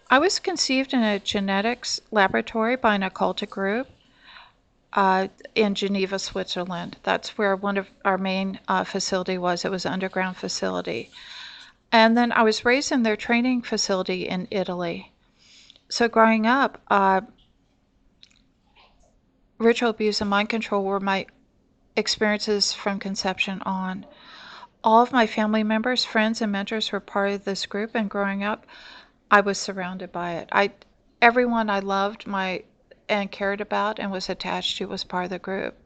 I was conceived in a genetics laboratory by an occultic group in Geneva, Switzerland. That's where one of our main facility was. It was an underground facility. And then I was raised in their training facility in Italy. So growing up, ritual abuse and mind control were my experiences from conception on. All of my family members, friends, and mentors were part of this group, and growing up, I was surrounded by it. Everyone I loved and cared about and was attached to was part of the group.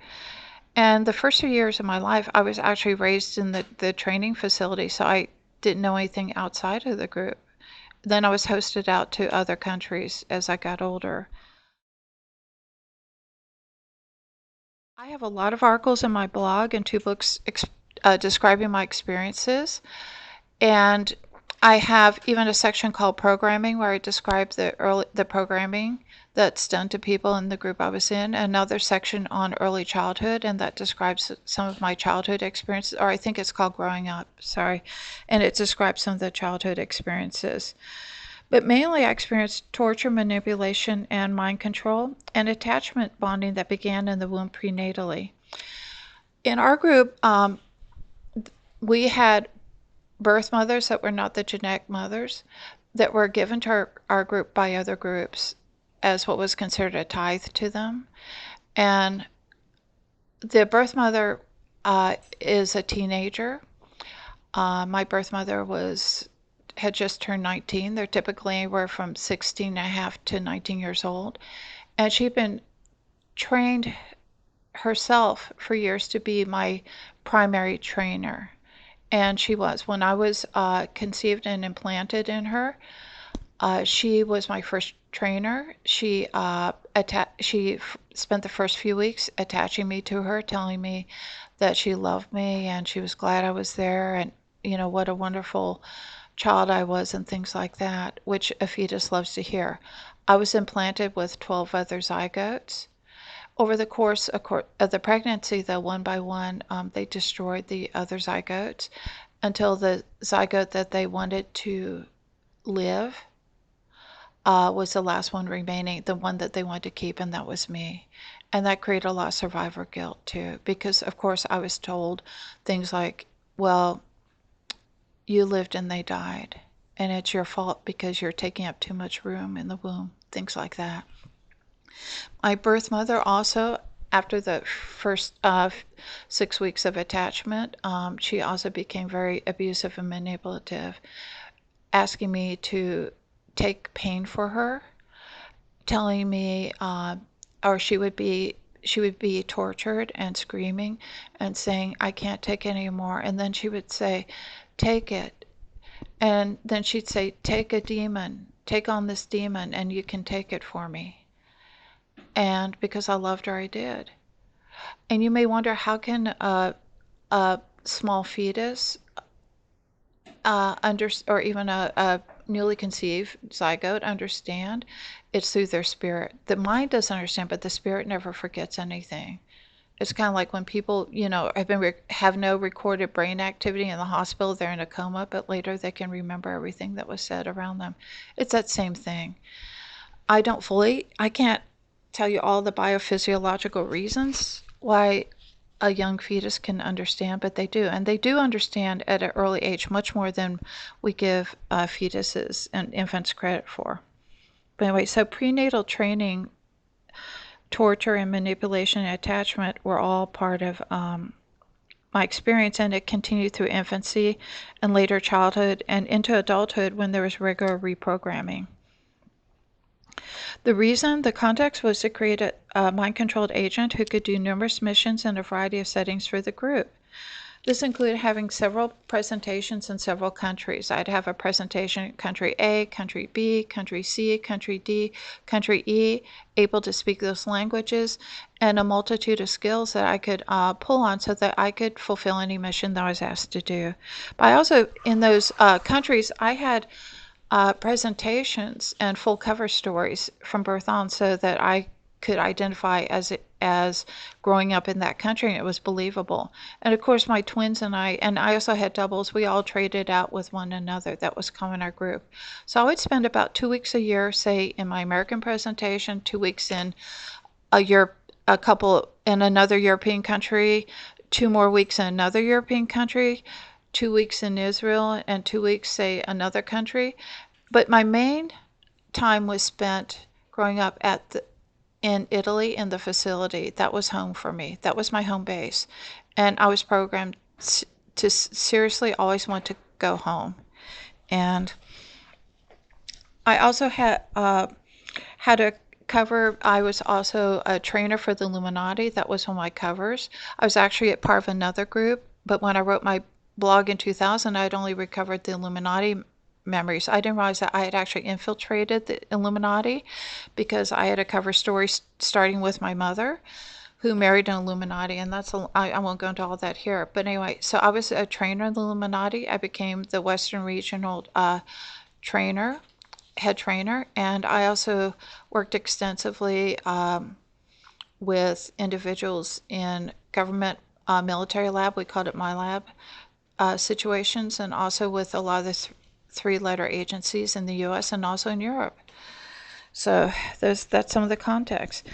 And the first 2 years of my life, I was actually raised in the training facility, so I didn't know anything outside of the group. Then I was hosted out to other countries as I got older. I have a lot of articles in my blog and 2 books describing my experiences. And I have even a section called programming where I describe the programming that's done to people in the group I was in. Another section on early childhood, and that describes some of my childhood experiences, or I think it's called growing up, sorry. And it describes some of the childhood experiences. But mainly I experienced torture, manipulation, and mind control, and attachment bonding that began in the womb prenatally. In our group, we had birth mothers that were not the genetic mothers that were given to our group by other groups as what was considered a tithe to them. And the birth mother is a teenager. My birth mother had just turned 19. They're typically anywhere from 16 and a half to 19 years old. And she'd been trained herself for years to be my primary trainer. And she was. When I was conceived and implanted in her, she was my first trainer. She spent the first few weeks attaching me to her, telling me that she loved me and she was glad I was there, and what a wonderful child I was and things like that, which a fetus loves to hear. I was implanted with 12 other zygotes. Over the course of the pregnancy, though, one by one, they destroyed the other zygotes until the zygote that they wanted to live was the last one remaining, the one that they wanted to keep, and that was me. And that created a lot of survivor guilt, too, because, of course, I was told things like, well, you lived and they died, and it's your fault because you're taking up too much room in the womb, things like that. My birth mother also, after the first 6 weeks of attachment, she also became very abusive and manipulative, asking me to take pain for her, telling me, or she would be tortured and screaming and saying, I can't take it anymore. And then she would say, take it. And then she'd say, take a demon, take on this demon, and you can take it for me. And because I loved her, I did. And you may wonder, how can a small fetus or even a newly conceived zygote understand? It's through their spirit. The mind doesn't understand, but the spirit never forgets anything. It's kind of like when people, have no recorded brain activity in the hospital, they're in a coma, but later they can remember everything that was said around them. It's that same thing. I can't tell you all the biophysiological reasons why a young fetus can understand, but they do. And they do understand at an early age much more than we give fetuses and infants credit for. But anyway, so prenatal training, torture, and manipulation and attachment were all part of my experience, and it continued through infancy and later childhood and into adulthood when there was regular reprogramming. The context was to create a mind-controlled agent who could do numerous missions in a variety of settings for the group. This included having several presentations in several countries. I'd have a presentation in country A, country B, country C, country D, country E, able to speak those languages, and a multitude of skills that I could pull on so that I could fulfill any mission that I was asked to do. But I also, in those countries, I had presentations and full cover stories from birth on so that I could identify as growing up in that country, and it was believable. And of course, my twins and I also had doubles. We all traded out with one another. That was common in our group. So I would spend about 2 weeks a year, say in my American presentation, 2 weeks in a Europe, a couple in another European country, 2 more weeks in another European country, 2 weeks in Israel, and 2 weeks, say, another country. But my main time was spent growing up in Italy in the facility. That was home for me. That was my home base. And I was programmed to seriously always want to go home. And I also had a cover. I was also a trainer for the Illuminati. That was one of my covers. I was actually a part of another group, but when I wrote my blog in 2000, I had only recovered the Illuminati memories. I didn't realize that I had actually infiltrated the Illuminati because I had a cover story starting with my mother, who married an Illuminati, and I won't go into all that here. But anyway, so I was a trainer in the Illuminati. I became the Western Regional trainer, head trainer, and I also worked extensively with individuals in government military lab. We called it my lab situations, and also with a lot of the three-letter agencies in the U.S. and also in Europe. So that's some of the context.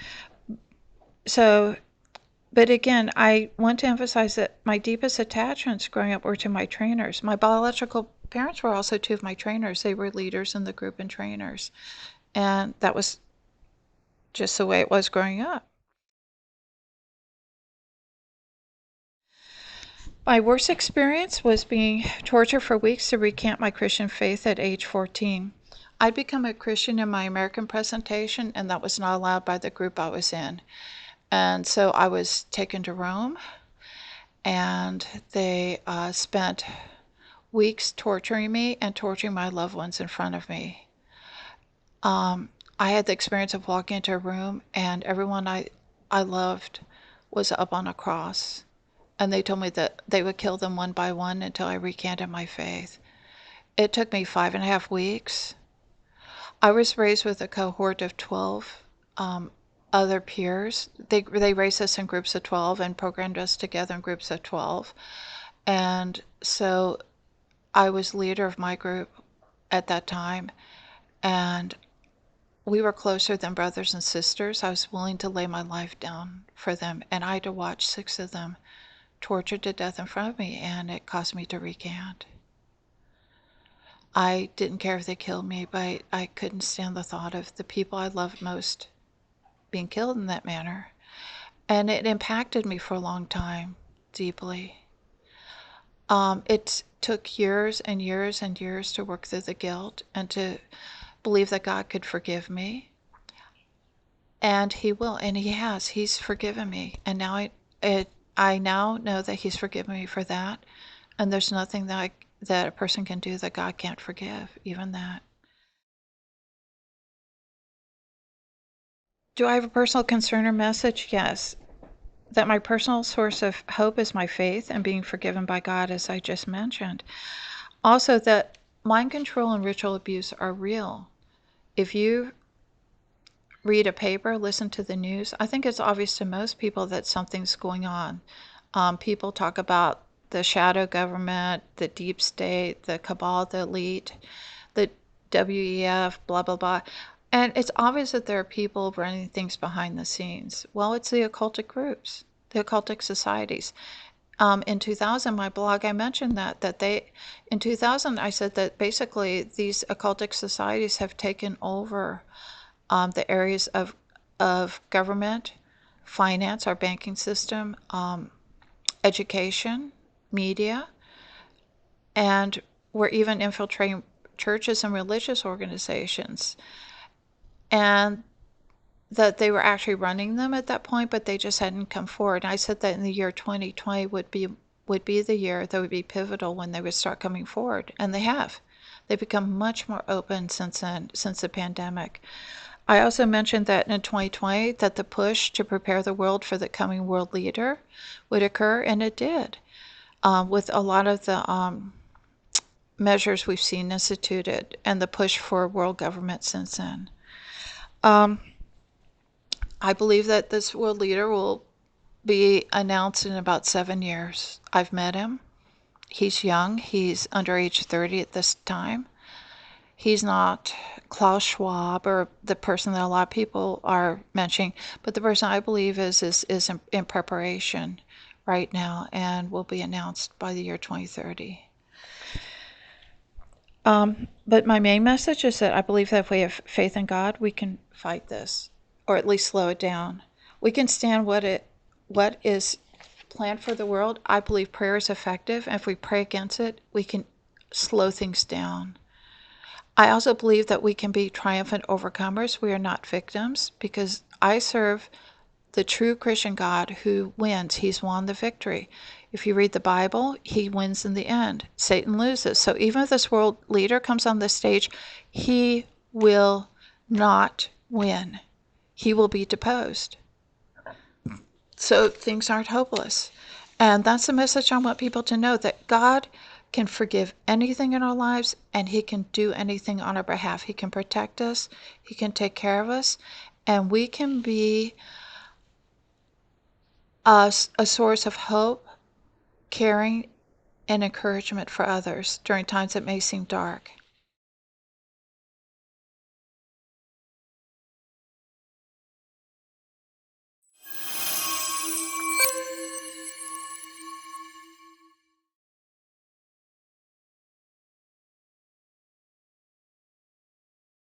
So, but again, I want to emphasize that my deepest attachments growing up were to my trainers. My biological parents were also two of my trainers. They were leaders in the group and trainers. And that was just the way it was growing up. My worst experience was being tortured for weeks to recant my Christian faith at age 14. I'd become a Christian in my American presentation, and that was not allowed by the group I was in. And so I was taken to Rome, and they spent weeks torturing me and torturing my loved ones in front of me. I had the experience of walking into a room, and everyone I loved was up on a cross. And they told me that they would kill them one by one until I recanted my faith. It took me 5.5 weeks. I was raised with a cohort of 12 other peers. They raised us in groups of 12 and programmed us together in groups of 12. And so I was leader of my group at that time. And we were closer than brothers and sisters. I was willing to lay my life down for them. And I had to watch 6 of them tortured to death in front of me, and it caused me to recant. I didn't care if they killed me, but I couldn't stand the thought of the people I loved most being killed in that manner. And it impacted me for a long time, deeply. It took years and years and years to work through the guilt and to believe that God could forgive me. And He will, and He has. He's forgiven me. And now I now know that He's forgiven me for that. And there's nothing that a person can do that God can't forgive, even that. Do I have a personal concern or message? Yes. That my personal source of hope is my faith and being forgiven by God, as I just mentioned. Also, that mind control and ritual abuse are real. If you read a paper, listen to the news, I think it's obvious to most people that something's going on. People talk about the shadow government, the deep state, the cabal, the elite, the WEF, blah, blah, blah. And it's obvious that there are people running things behind the scenes. Well, it's the occultic groups, the occultic societies. In 2000, my blog, I mentioned in 2000, I said that basically these occultic societies have taken over the areas of government, finance, our banking system, education, media, and we're even infiltrating churches and religious organizations. And that they were actually running them at that point, but they just hadn't come forward. And I said that in the year 2020 would be the year that would be pivotal when they would start coming forward, and they have. They've become much more open since then, since the pandemic. I also mentioned that in 2020 that the push to prepare the world for the coming world leader would occur, and it did, with a lot of the measures we've seen instituted and the push for world government since then. I believe that this world leader will be announced in about 7 years. I've met him. He's young. He's under age 30 at this time. He's not Klaus Schwab or the person that a lot of people are mentioning, but the person I believe is in preparation right now and will be announced by the year 2030. But my main message is that I believe that if we have faith in God, we can fight this, or at least slow it down. We can stand what is planned for the world. I believe prayer is effective, and if we pray against it, we can slow things down. I also believe that we can be triumphant overcomers. We are not victims, because I serve the true Christian God who wins. He's won the victory. If you read the Bible, he wins in the end. Satan loses. So even if this world leader comes on the stage, he will not win. He will be deposed. So things aren't hopeless. And that's the message I want people to know, that God can forgive anything in our lives, and he can do anything on our behalf. He can protect us. He can take care of us. And we can be a source of hope, caring, and encouragement for others during times that may seem dark.